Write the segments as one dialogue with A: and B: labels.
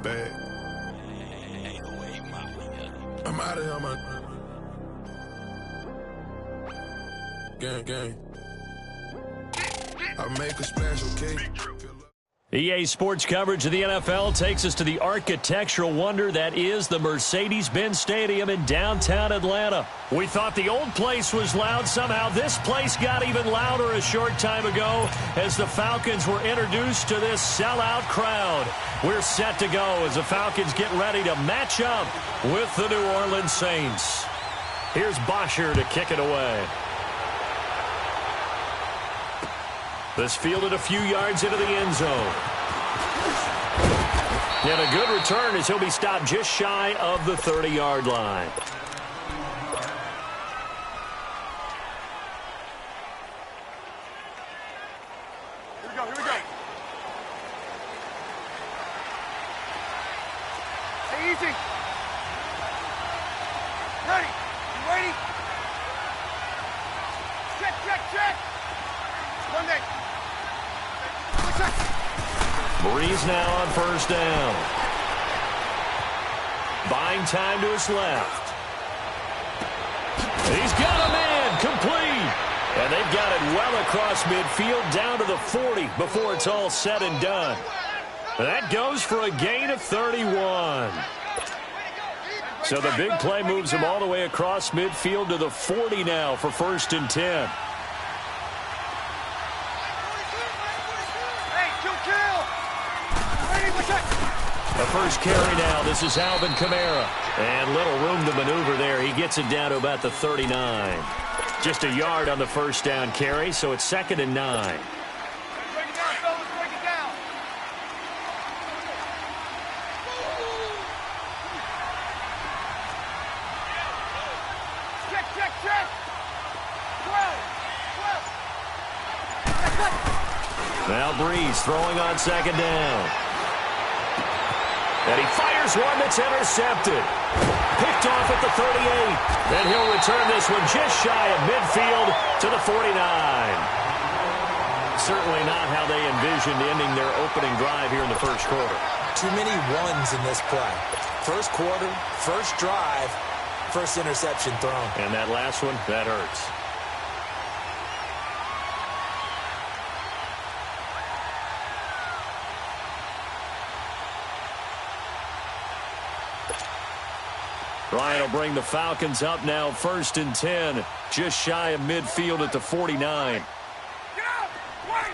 A: bag. I'm out of here, man. Gang. I make a splash, okay?
B: EA Sports coverage of the NFL takes us to the architectural wonder that is the Mercedes-Benz Stadium in downtown Atlanta. We thought the old place was loud. Somehow this place got even louder a short time ago as the Falcons were introduced to this sellout crowd. We're set to go as the Falcons get ready to match up with the New Orleans Saints. Here's Bosher to kick it away. This fielded a few yards into the end zone. And a good return as he'll be stopped just shy of the 30-yard line.
C: Here we go. Stay easy. Ready. You ready? Check. One day.
B: Breeze now on first down. Buying time to his left. He's got a man complete. And they've got it well across midfield down to the 40 before it's all said and done. That goes for a gain of 31. So the big play moves him all the way across midfield to the 40 now for 1st and 10. The first carry now. This is Alvin Kamara. And little room to maneuver there. He gets it down to about the 39. Just a yard on the first down carry, so it's 2nd and 9.
C: Break it down, fellas. Break it down. Check. 12.
B: Now Breeze throwing on 2nd down. And he fires one that's intercepted. Picked off at the 38. Then he'll return this one just shy of midfield to the 49. Certainly not how they envisioned ending their opening drive here in the first quarter.
D: Too many ones in this play. First quarter, first drive, first interception thrown.
B: And that last one, that hurts. Ryan will bring the Falcons up now 1st and 10. Just shy of midfield at the 49.
C: Get out! Wait!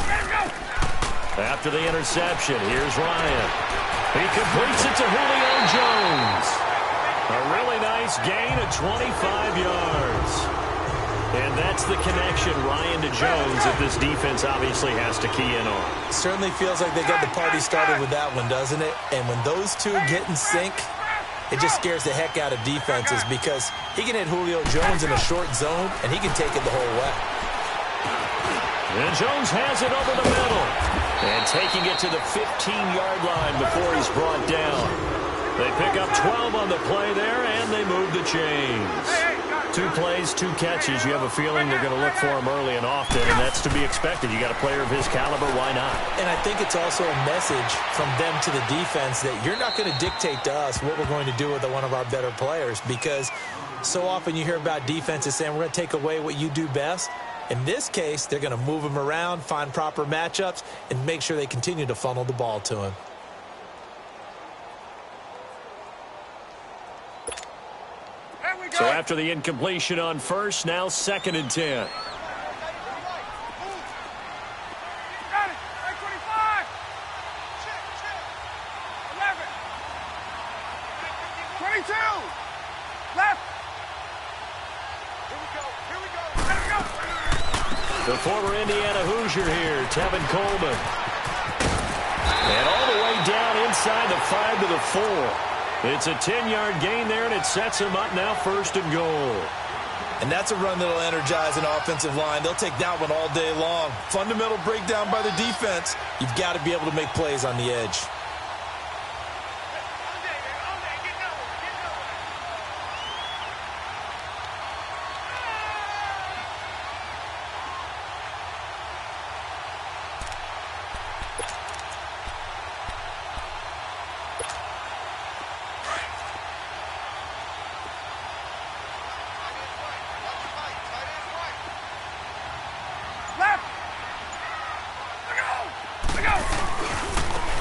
C: Let him go!
B: After the interception, here's Ryan. He completes it to Julio Jones. A really nice gain of 25 yards. And that's the connection, Ryan to Jones, that this defense obviously has to key in on.
D: Certainly feels like they got the party started with that one, doesn't it? And when those two get in sync, it just scares the heck out of defenses because he can hit Julio Jones in a short zone, and he can take it the whole way.
B: And Jones has it over the middle. And taking it to the 15-yard line before he's brought down. They pick up 12 on the play there, and they move the chains. 2 plays, 2 catches. You have a feeling they're going to look for him early and often, and that's to be expected. You got a player of his caliber, why not?
D: And I think it's also a message from them to the defense that you're not going to dictate to us what we're going to do with one of our better players, because so often you hear about defenses saying we're going to take away what you do best. In this case, they're going to move him around, find proper matchups, and make sure they continue to funnel the ball to him.
B: So after the incompletion on first, now 2nd and 10.
C: Got it. 25. 11. 22. Left. Here we go. Let him go.
B: The former Indiana Hoosier here, Tevin Coleman. And all the way down inside the 5 to the 4. It's a 10-yard gain there, and it sets him up now 1st and goal.
D: And that's a run that'll energize an offensive line. They'll take that one all day long. Fundamental breakdown by the defense. You've got to be able to make plays on the edge.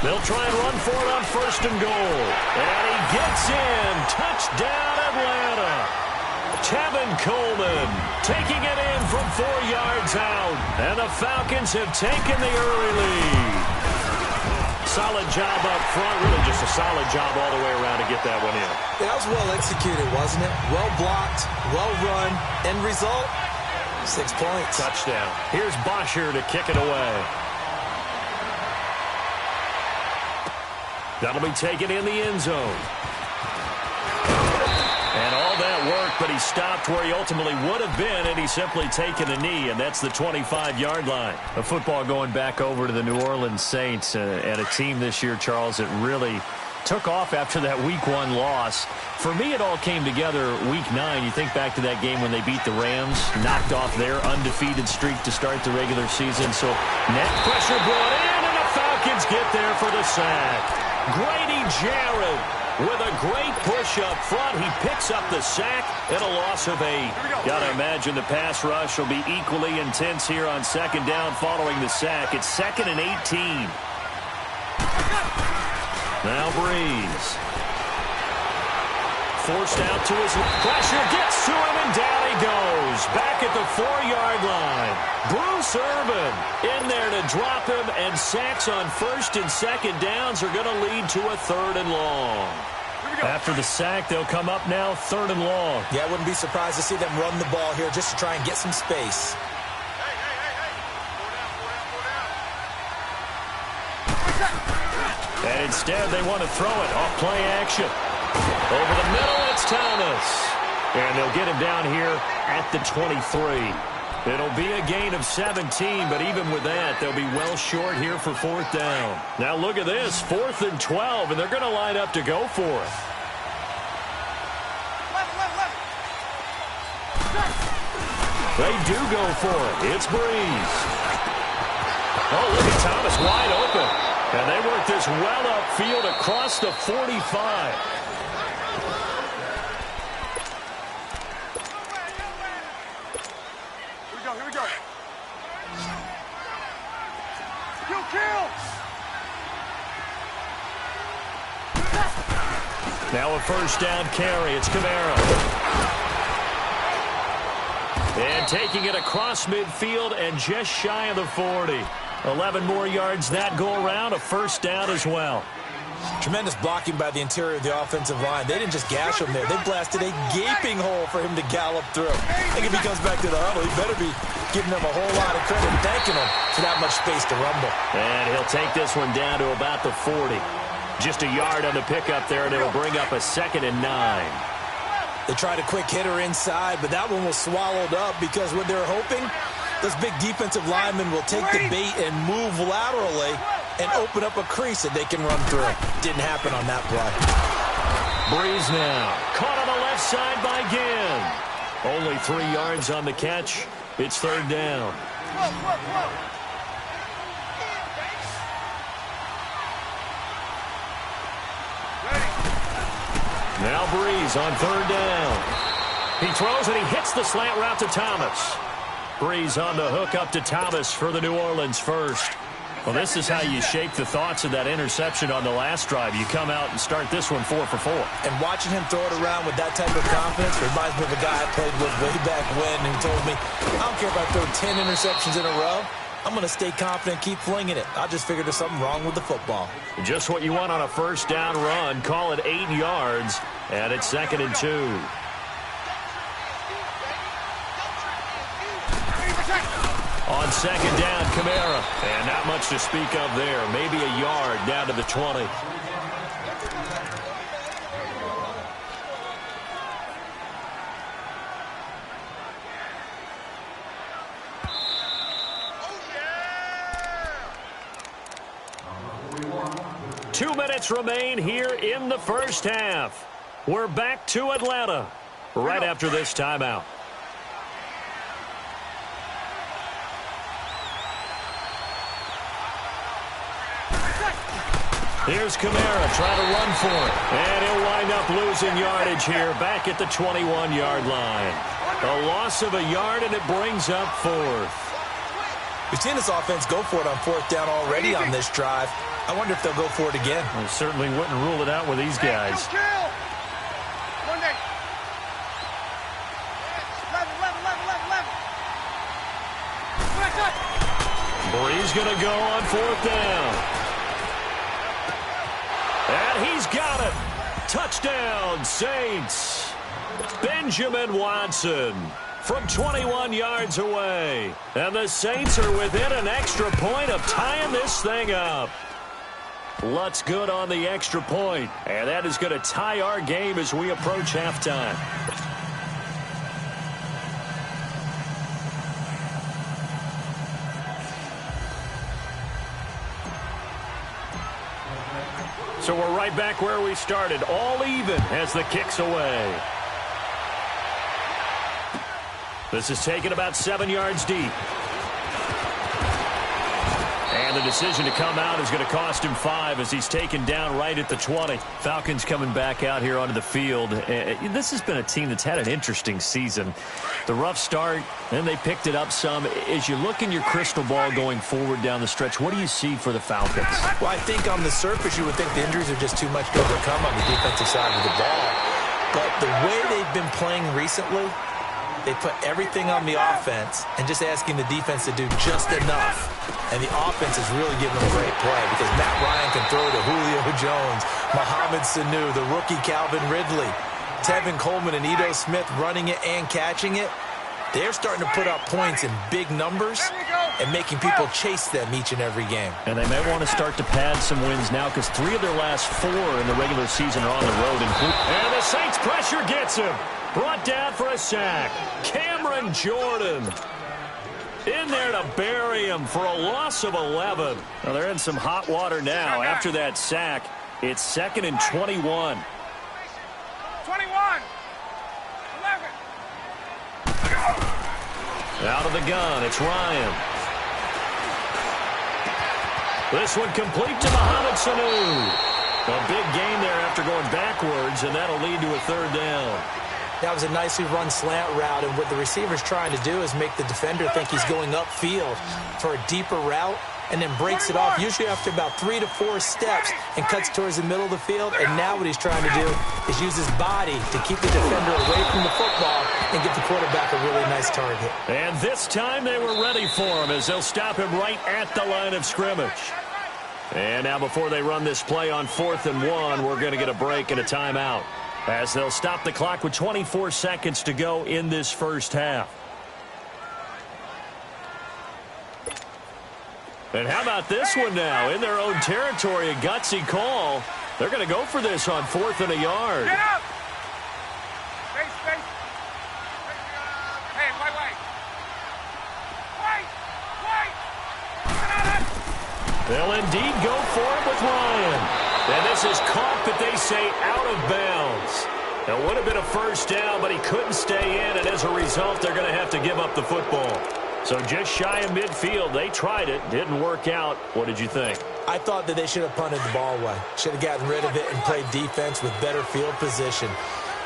B: They'll try and run for it on 1st and goal. And he gets in. Touchdown, Atlanta. Tevin Coleman taking it in from 4 yards out. And the Falcons have taken the early lead. Solid job up front. Really just a solid job all the way around to get that one in.
D: That was well executed, wasn't it? Well blocked, well run. End result, 6 points.
B: Touchdown. Here's Bosher to kick it away. That'll be taken in the end zone. And all that work, but he stopped where he ultimately would have been, and he's simply taken a knee, and that's the 25-yard line. The football going back over to the New Orleans Saints, and a team this year, Charles, that really took off after that Week 1 loss. For me, it all came together Week 9. You think back to that game when they beat the Rams, knocked off their undefeated streak to start the regular season. So net pressure brought in, and the Falcons get there for the sack. Grady Jarrett with a great push up front. He picks up the sack and a loss of 8. Got to imagine the pass rush will be equally intense here on 2nd down following the sack. It's 2nd and 18. Now Breeze. Forced out to his pressure, gets to him, and down he goes. Back at the 4-yard line. Bruce Irvin in there to drop him, and sacks on 1st and 2nd downs are going to lead to a 3rd and long. After the sack, they'll come up now 3rd and long.
D: Yeah, I wouldn't be surprised to see them run the ball here just to try and get some space.
B: And instead, they want to throw it off play action. Over the middle, it's Thomas. And they'll get him down here at the 23. It'll be a gain of 17, but even with that, they'll be well short here for 4th down. Now look at this, 4th and 12, and they're going to line up to go for it. They do go for it. It's Breeze. Oh, look at Thomas wide open. And they work this well upfield across the 45. Now a 1st down carry. It's Kamara. And taking it across midfield and just shy of the 40. 11 more yards that go around. A 1st down as well.
D: Tremendous blocking by the interior of the offensive line. They didn't just gash him there. They blasted a gaping hole for him to gallop through. I think if he comes back to the huddle, he better be giving them a whole lot of credit and thanking them for that much space to rumble.
B: And he'll take this one down to about the 40. Just a yard on the pickup there, and it'll bring up a 2nd and 9.
D: They tried a quick hitter inside, but that one was swallowed up because what they're hoping, those big defensive linemen will take the bait and move laterally and open up a crease that they can run through. Didn't happen on that play.
B: Breeze now. Caught on the left side by Ginn. Only 3 yards on the catch. It's 3rd down. Now Breeze on 3rd down. He throws and he hits the slant route to Thomas. Breeze on the hook up to Thomas for the New Orleans 1st. Well, this is how you shape the thoughts of that interception on the last drive. You come out and start this one 4 for 4.
D: And watching him throw it around with that type of confidence reminds me of a guy I played with way back when who told me, I don't care if I throw 10 interceptions in a row. I'm going to stay confident, keep flinging it. I just figured there's something wrong with the football.
B: Just what you want on a 1st down run. Call it 8 yards, and it's 2nd and 2. On 2nd down, Kamara. And not much to speak of there. Maybe a yard down to the 20. Two minutes remain here in the 1st half. We're back to Atlanta right after this timeout. Here's Kamara trying to run for it. And he'll wind up losing yardage here back at the 21-yard line. A loss of a yard, and it brings up 4th.
D: We've seen this offense go for it on fourth down already on this drive. I wonder if they'll go for it again.
B: I certainly wouldn't rule it out with these guys.
C: Kill. 1 day. 11.
B: Bree's going to go on fourth down. And he's got it. Touchdown, Saints. Benjamin Watson from 21 yards away. And the Saints are within an extra point of tying this thing up. Lutz good on the extra point. And that is going to tie our game as we approach halftime. So we're right back where we started, all even as the kick's away. This is taken about 7 yards deep. And the decision to come out is going to cost him 5 as he's taken down right at the 20. Falcons coming back out here onto the field. This has been a team that's had an interesting season. The rough start, then they picked it up some. As you look in your crystal ball going forward down the stretch, what do you see for the Falcons?
D: Well, I think on the surface you would think the injuries are just too much to overcome on the defensive side of the ball. But the way they've been playing recently, they put everything on the offense and just asking the defense to do just enough. And the offense is really giving them great play because Matt Ryan can throw to Julio Jones, Mohamed Sanu, the rookie Calvin Ridley, Tevin Coleman and Ito Smith running it and catching it. They're starting to put up points in big numbers and making people chase them each and every game.
B: And they may want to start to pad some wins now because 3 of their last 4 in the regular season are on the road. And the Saints pressure gets him. Brought down for a sack. Cameron Jordan in there to bury him for a loss of 11. Well, they're in some hot water now after that sack. It's 2nd and 21.
C: 21. 11.
B: Out of the gun, it's Ryan. This one complete to Mohamed Sanu. A big gain there after going backwards, and that'll lead to a 3rd down.
D: That was a nicely run slant route, and what the receiver's trying to do is make the defender think he's going upfield for a deeper route and then breaks it off, usually after about 3 to 4 steps, and cuts towards the middle of the field. And now what he's trying to do is use his body to keep the defender away from the football and give the quarterback a really nice target. And
B: this time they were ready for him as they'll stop him right at the line of scrimmage. And now before they run this play on 4th and 1, we're going to get a break and a timeout, as they'll stop the clock with 24 seconds to go in this first half. And how about this one now? In their own territory, a gutsy call. They're going to go for this on 4th and a yard.
C: Get up! Space, space. Hey, wait.
B: They'll indeed go for it with Ryan. And this is caught, but they say out of bounds. It would have been a first down, but he couldn't stay in, and as a result, they're going to have to give up the football. So just shy of midfield. They tried it. Didn't work out. What did you think?
D: I thought that they should have punted the ball away. Should have gotten rid of it and played defense with better field position.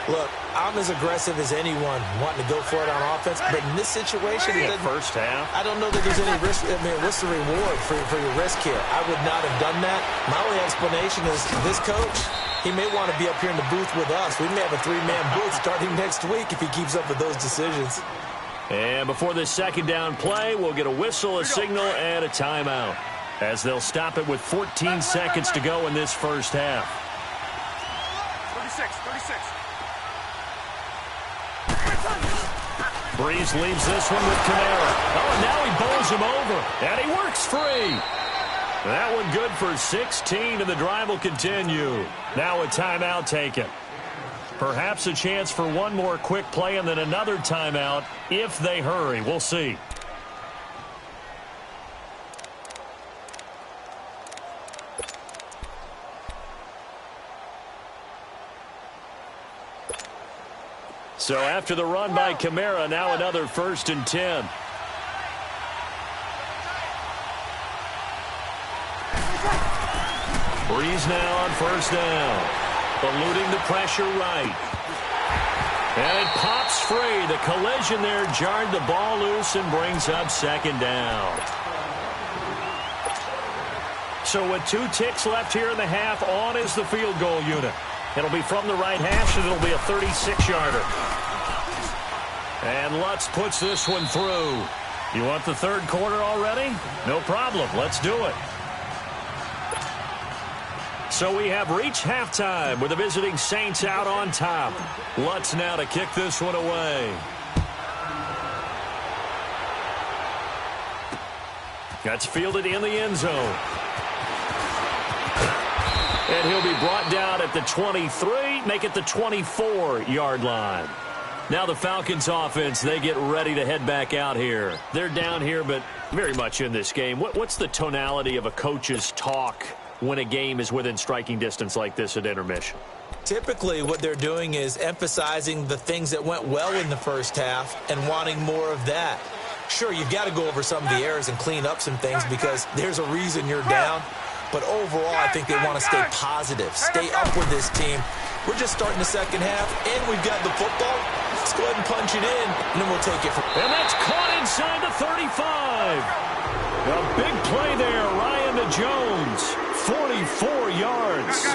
D: Look, I'm as aggressive as anyone wanting to go for it on offense, but in this situation,
B: first half,
D: I don't know that there's any risk. I mean, what's the reward for your risk here? I would not have done that. My only explanation is this coach, he may want to be up here in the booth with us. We may have a 3-man booth starting next week if he keeps up with those decisions.
B: And before this 2nd down play, we'll get a whistle, a signal, and a timeout, as they'll stop it with 14 seconds to go in this first half.
C: 36.
B: Breeze leaves this one with Kamara. Oh, and now he bowls him over, and he works free. That one good for 16, and the drive will continue. Now a timeout taken. Perhaps a chance for one more quick play and then another timeout if they hurry. We'll see. So after the run by Kamara, now another 1st and 10. Breeze now on 1st down. Eluding the pressure right. And it pops free. The collision there jarred the ball loose and brings up 2nd down. So with 2 ticks left here in the half, on is the field goal unit. It'll be from the right hash, and it'll be a 36-yarder. And Lutz puts this one through. You want the third quarter already? No problem. Let's do it. So we have reached halftime with the visiting Saints out on top. Lutz now to kick this one away. That's fielded in the end zone. And he'll be brought down at the 23, make it the 24-yard line. Now the Falcons offense, they get ready to head back out here. They're down here, but very much in this game. What's the tonality of a coach's talk when a game is within striking distance like this at intermission?
D: Typically, what they're doing is emphasizing the things that went well in the first half and wanting more of that. Sure, you've got to go over some of the errors and clean up some things because there's a reason you're down. But overall, I think they want to stay positive, stay up with this team. We're just starting the second half, and we've got the football. Let's go ahead and punch it in, and then we'll take it from there.
B: And that's caught inside the 35. A big play there, Ryan to Jones, 44 yards.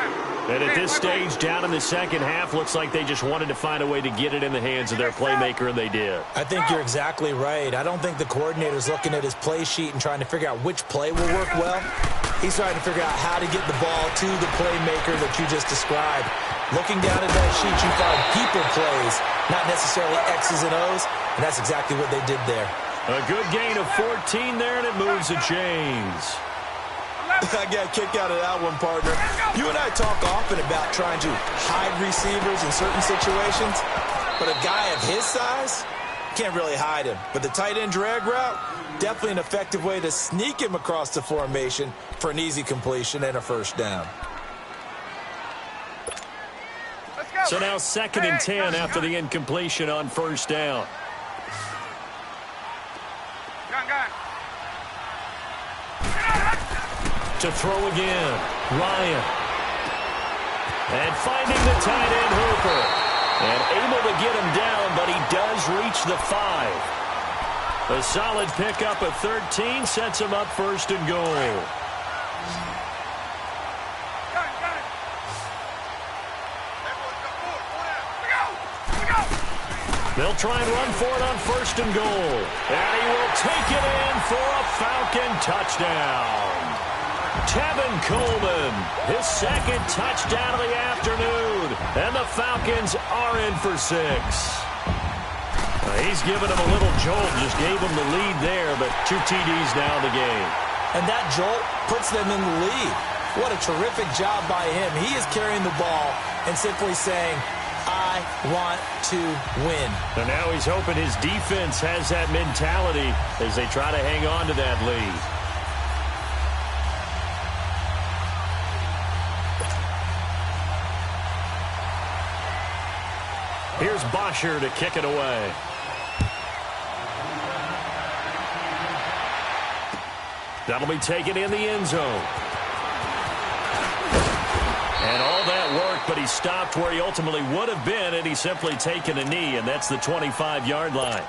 B: And at this stage, down in the second half, looks like they just wanted to find a way to get it in the hands of their playmaker, and they did.
D: I think you're exactly right. I don't think the coordinator's looking at his play sheet and trying to figure out which play will work well. He's trying to figure out how to get the ball to the playmaker that you just described. Looking down at that sheet, you find people plays, not necessarily X's and O's, and that's exactly what they did there.
B: A good gain of 14 there, and it moves the chains.
D: I got a kick out of that one, partner. You and I talk often about trying to hide receivers in certain situations, but a guy of his size can't really hide him. But the tight end drag route, definitely an effective way to sneak him across the formation for an easy completion and a first down.
B: So now 2nd and 10 after the incompletion on first down. To throw again, Ryan. And finding the tight end Hooper. And able to get him down, but he does reach the 5. A solid pickup of 13 sets him up 1st and goal. They'll try and run for it on 1st and goal. And he will take it in for a Falcon touchdown. Tevin Coleman, his 2nd touchdown of the afternoon. And the Falcons are in for 6. He's given him a little jolt, just gave him the lead there, but 2 TDs now in the game.
D: And that jolt puts them in the lead. What a terrific job by him. He is carrying the ball and simply saying, I want to win.
B: And now he's hoping his defense has that mentality as they try to hang on to that lead. Here's Bosher to kick it away. That'll be taken in the end zone. And all that worked, but he stopped where he ultimately would have been, and he's simply taken a knee, and that's the 25-yard line.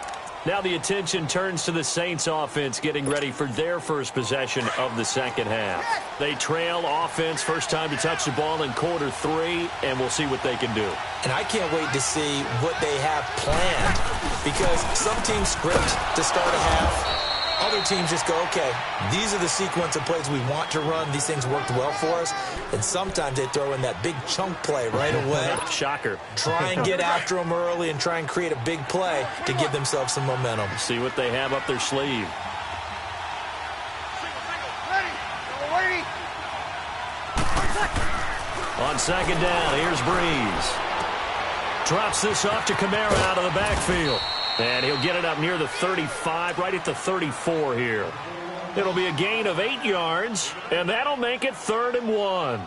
B: Now the attention turns to the Saints offense getting ready for their first possession of the second half. They trail offense, first time to touch the ball in quarter 3, and we'll see what they can do.
D: And I can't wait to see what they have planned, because some teams script to start a half. Other teams just go, okay, these are the sequence of plays we want to run. These things worked well for us. And sometimes they throw in that big chunk play right away.
B: Shocker.
D: Try and get after them early and try and create a big play to give themselves some momentum.
B: See what they have up their sleeve. On 2nd down, here's Breeze. Drops this off to Kamara out of the backfield. And he'll get it up near the 35, right at the 34 here. It'll be a gain of 8 yards, and that'll make it 3rd and 1.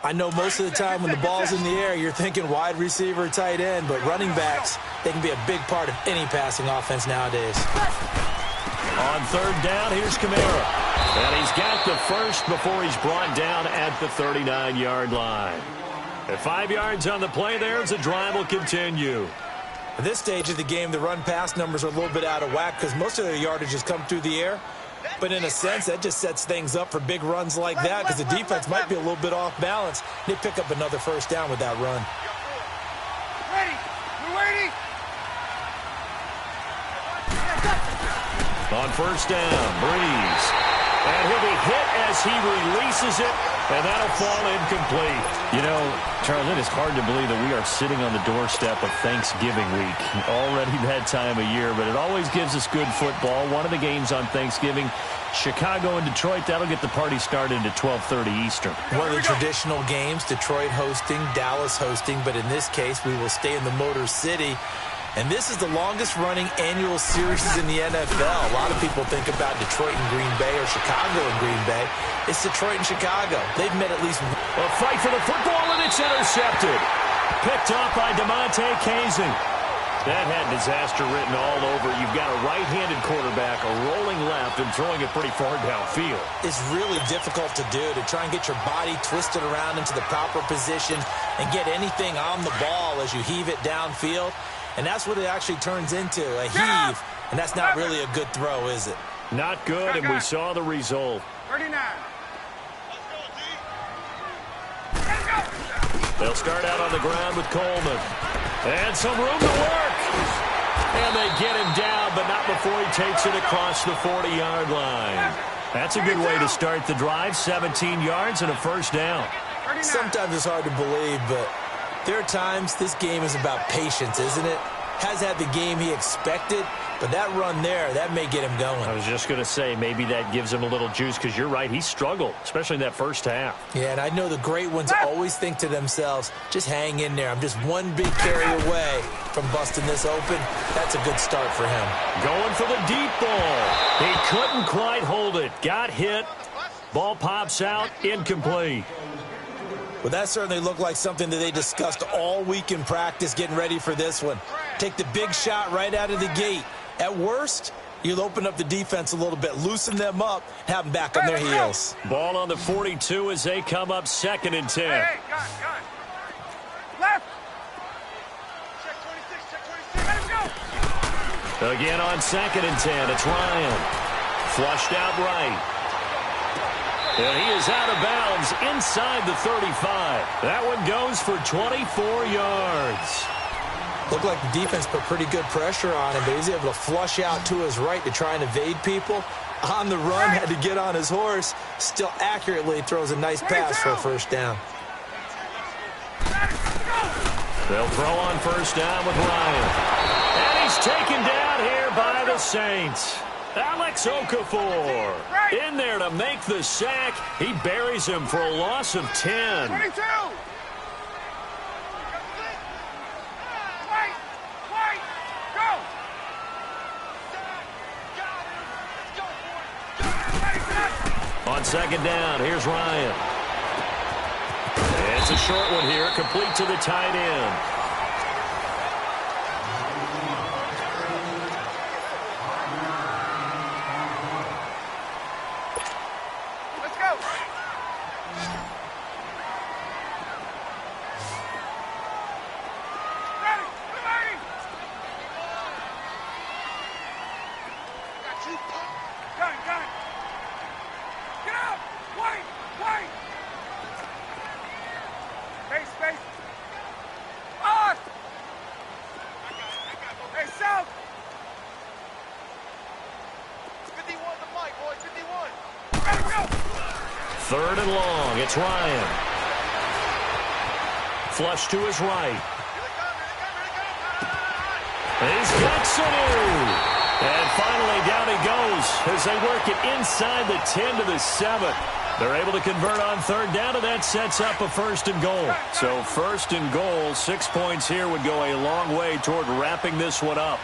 D: I know most of the time when the ball's in the air, you're thinking wide receiver, tight end, but running backs, they can be a big part of any passing offense nowadays.
B: On 3rd down, here's Kamara. And he's got the first before he's brought down at the 39-yard line. At 5 yards on the play there, as the drive will continue.
D: At this stage of the game, the run-pass numbers are a little bit out of whack because most of their yardage has come through the air. But in a sense, that just sets things up for big runs like that because the defense might be a little bit off balance. They pick up another first down with that run.
C: Ready. We're waiting.
B: On first down, Breeze. And he'll be hit as he releases it, and that'll fall incomplete. You know, Charles, it is hard to believe that we are sitting on the doorstep of Thanksgiving week. Already that time of year, but it always gives us good football. One of the games on Thanksgiving, Chicago and Detroit, that'll get the party started at 12:30 Eastern.
D: One of the traditional games, Detroit hosting, Dallas hosting, but in this case, we will stay in the Motor City. And this is the longest-running annual series in the NFL. A lot of people think about Detroit and Green Bay or Chicago and Green Bay. It's Detroit and Chicago. They've met at least
B: a fight for the football, and it's intercepted. Picked off by DeMonte Kazin. That had disaster written all over. You've got a right-handed quarterback, a rolling left, and throwing it pretty far downfield.
D: It's really difficult to do, to try and get your body twisted around into the proper position and get anything on the ball as you heave it downfield. And that's what it actually turns into, a heave. And that's not really a good throw, is it?
B: Not good, and we saw the result.
C: 39.
B: They'll start out on the ground with Coleman. And some room to work. And they get him down, but not before he takes it across the 40-yard line. That's a good way to start the drive, 17 yards and a first down.
D: Sometimes it's hard to believe, but there are times this game is about patience, isn't it? Has had the game he expected, but that run there, that may get him going.
B: I was just going to say, maybe that gives him a little juice, because you're right, he struggled, especially in that first half.
D: Yeah, and I know the great ones always think to themselves, just hang in there. I'm just one big carry away from busting this open. That's a good start for him.
B: Going for the deep ball. He couldn't quite hold it. Got hit. Ball pops out, incomplete.
D: Well, that certainly looked like something that they discussed all week in practice getting ready for this one. Take the big shot right out of the gate. At worst, you'll open up the defense a little bit, loosen them up, have them back on their heels.
B: Ball on the 42 as they come up 2nd and 10.
C: Hey, gun. Left. Check 26, let him go.
B: Again on 2nd and 10, it's Ryan. Flushed out right. And he is out of bounds inside the 35. That one goes for 24 yards.
D: Looked like the defense put pretty good pressure on him, but he's able to flush out to his right to try and evade people. On the run, had to get on his horse. Still accurately throws a nice pass for a first down.
B: They'll throw on first down with Ryan. And he's taken down here by the Saints. Alex Okafor in there to make the sack. He buries him for a loss of 10.
C: 22. Wait, go.
B: On 2nd down, here's Ryan. It's a short one here, complete to the tight end. Third and long, it's Ryan. Flush to his right. He's got Sanu. And finally down he goes as they work it inside the 10 to the 7. They're able to convert on 3rd down, and that sets up a 1st and goal. So 1st and goal, 6 points here would go a long way toward wrapping this one up.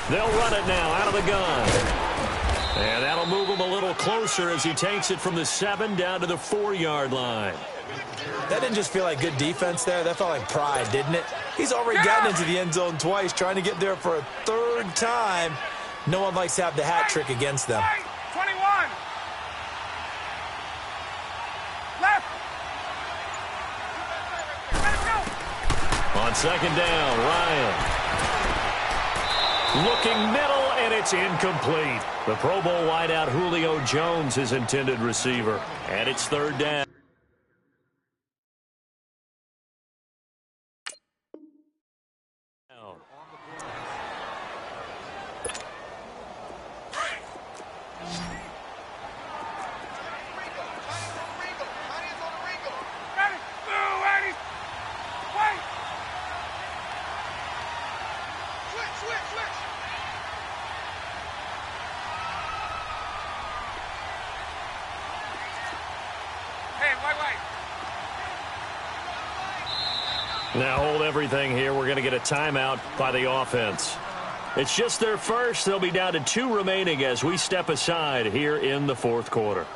B: They'll run it now out of the gun. And that'll move him a little closer as he takes it from the 7 down to the 4-yard line.
D: That didn't just feel like good defense there. That felt like pride, didn't it? He's already gotten into the end zone twice, trying to get there for a 3rd time. No one likes to have the hat trick against them.
C: 21. Left.
B: On second down, Ryan. Looking middle, and it's incomplete. The Pro Bowl wideout Julio Jones is intended receiver. And it's third down. Now hold everything here. We're going to get a timeout by the offense. It's just their first. They'll be down to 2 remaining as we step aside here in the fourth quarter.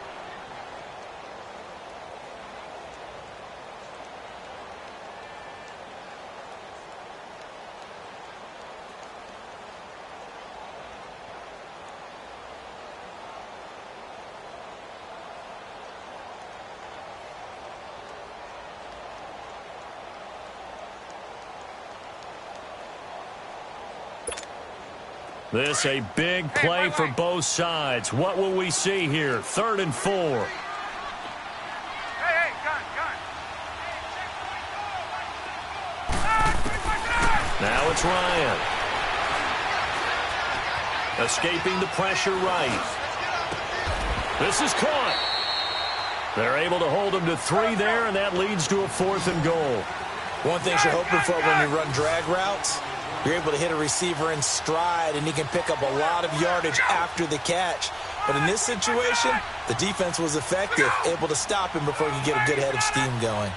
B: This a big play for both sides. What will we see here? 3rd and 4.
C: Hey, gun.
B: Now it's Ryan. Escaping the pressure right. This is caught. They're able to hold him to 3 there, and that leads to a 4th and goal.
D: One thing you're hoping for when you run drag routes, you're able to hit a receiver in stride, and he can pick up a lot of yardage after the catch. But in this situation, the defense was effective, able to stop him before he could get a good head of steam going.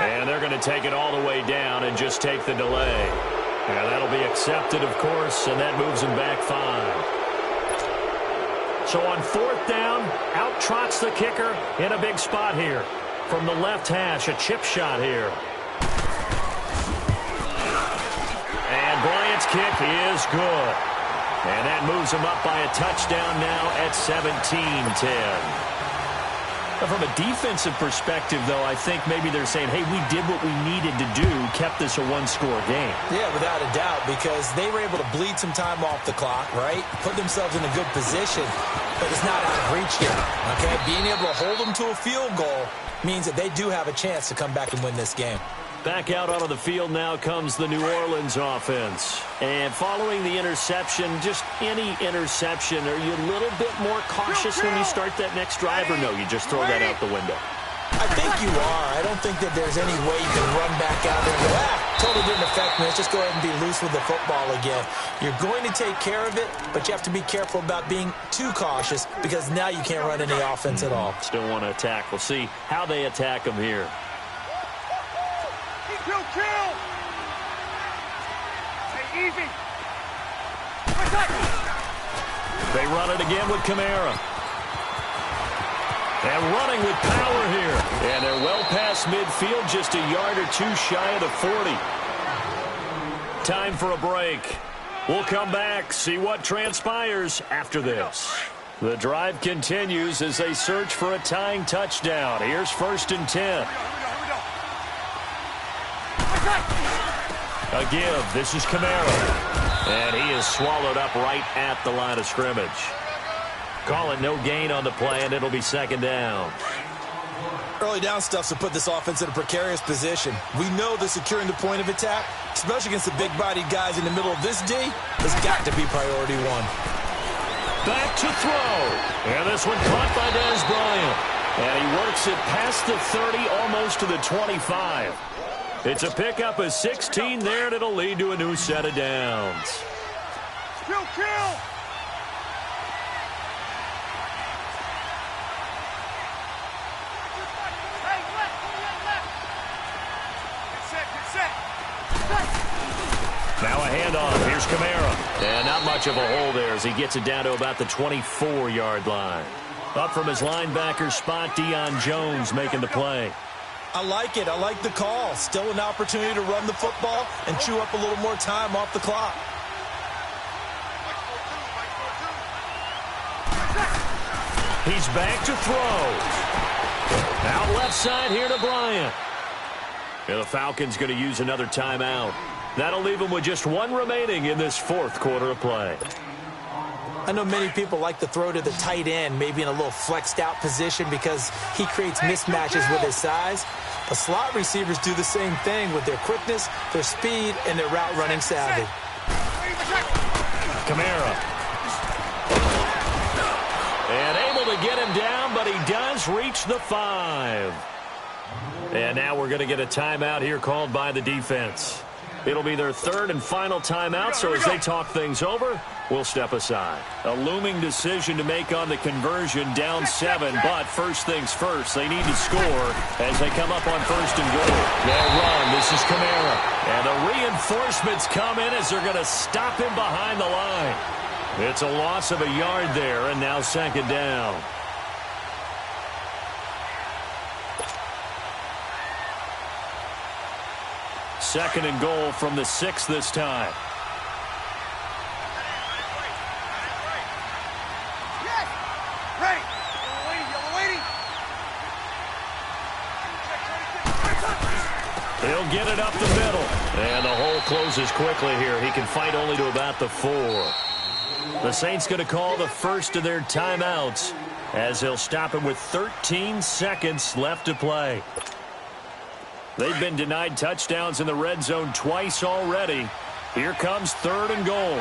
B: And they're going to take it all the way down and just take the delay. And that'll be accepted, of course, and that moves them back 5. So on 4th down, out trots the kicker in a big spot here. From the left hash, a chip shot here. And Bryant's kick is good. And that moves him up by a touchdown now at 17-10. From a defensive perspective, though, I think maybe they're saying, hey, we did what we needed to do, kept this a 1-score game.
D: Yeah, without a doubt, because they were able to bleed some time off the clock, right? Put themselves in a good position, but it's not out of reach yet, okay? Being able to hold them to a field goal means that they do have a chance to come back and win this game.
B: Back out onto the field now comes the New Orleans offense. And following the interception, just any interception, are you a little bit more cautious when you start that next drive, or no, you just throw that out the window?
D: I think you are. I don't think that there's any way you can run back out there and go, totally didn't affect me. Let's just go ahead and be loose with the football again. You're going to take care of it, but you have to be careful about being too cautious because now you can't run any offense at all.
B: Still want to attack. We'll see how they attack them here.
C: Kill! Hey, easy.
B: They run it again with Kamara. And running with power here. And they're well past midfield, just a yard or 2 shy of the 40. Time for a break. We'll come back, see what transpires after this. The drive continues as they search for a tying touchdown. Here's 1st and 10. A give. This is Kamara. And he is swallowed up right at the line of scrimmage. Call it no gain on the play, and it'll be 2nd down.
D: Early down stuff to put this offense in a precarious position. We know that securing the point of attack, especially against the big-bodied guys in the middle of this D, has got to be priority 1.
B: Back to throw. And this one caught by Des Bryant. And he works it past the 30, almost to the 25. It's a pickup of 16 there, and it'll lead to a new set of downs.
C: Kill! Hey, left. Get set.
B: Now a handoff. Here's Kamara. And not much of a hole there as he gets it down to about the 24-yard line. Up from his linebacker spot, Deion Jones making the play.
D: I like it. I like the call. Still an opportunity to run the football and chew up a little more time off the clock.
B: He's back to throw. Out left side here to Bryant. And the Falcons going to use another timeout. That'll leave them with just one remaining in this fourth quarter of play.
D: I know many people like to throw to the tight end, maybe in a little flexed out position because he creates mismatches with his size. The slot receivers do the same thing with their quickness, their speed, and their route running savvy.
B: Kamara. And able to get him down, but he does reach the 5. And now we're going to get a timeout here called by the defense. It'll be their third and final timeout, so as they talk things over, we'll step aside. A looming decision to make on the conversion, down 7, but first things first, they need to score as they come up on first and goal. They'll run. This is Kamara. And the reinforcements come in as they're going to stop him behind the line. It's a loss of a yard there, and now second down. Second and goal from the 6 this time.
C: Yes! Ready! Yellow lady!
B: He'll get it up the middle. And the hole closes quickly here. He can fight only to about the 4. The Saints going to call the first of their timeouts as they'll stop him with 13 seconds left to play. They've been denied touchdowns in the red zone twice already. Here comes third and goal.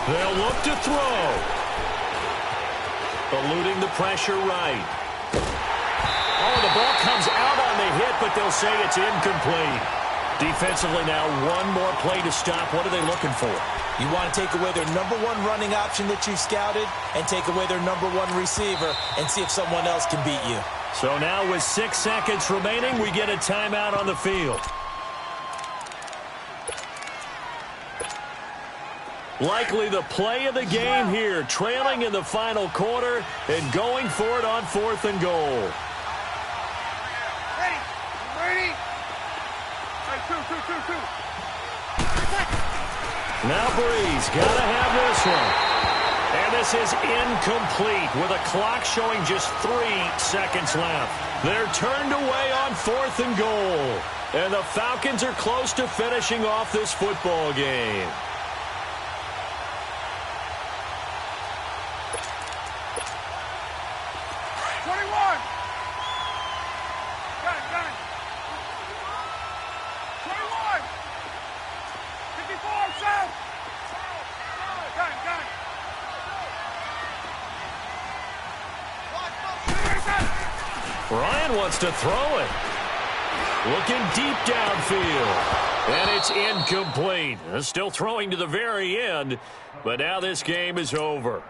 B: They'll look to throw. Eluding the pressure right. Oh, the ball comes out on the hit, but they'll say it's incomplete. Defensively now, one more play to stop. What are they looking for?
D: You want to take away their number one running option that you've scouted and take away their number one receiver and see if someone else can beat you.
B: So now with 6 seconds remaining, we get a timeout on the field. Likely the play of the game here, trailing in the final quarter and going for it on fourth and goal.
C: Ready! Ready! Hey, two.
B: Now Breeze, gotta have this one. And this is incomplete with a clock showing just 3 seconds left. They're turned away on fourth and goal. And the Falcons are close to finishing off this football game. Ryan wants to throw it. Looking deep downfield. And it's incomplete. Still throwing to the very end, but now this game is over.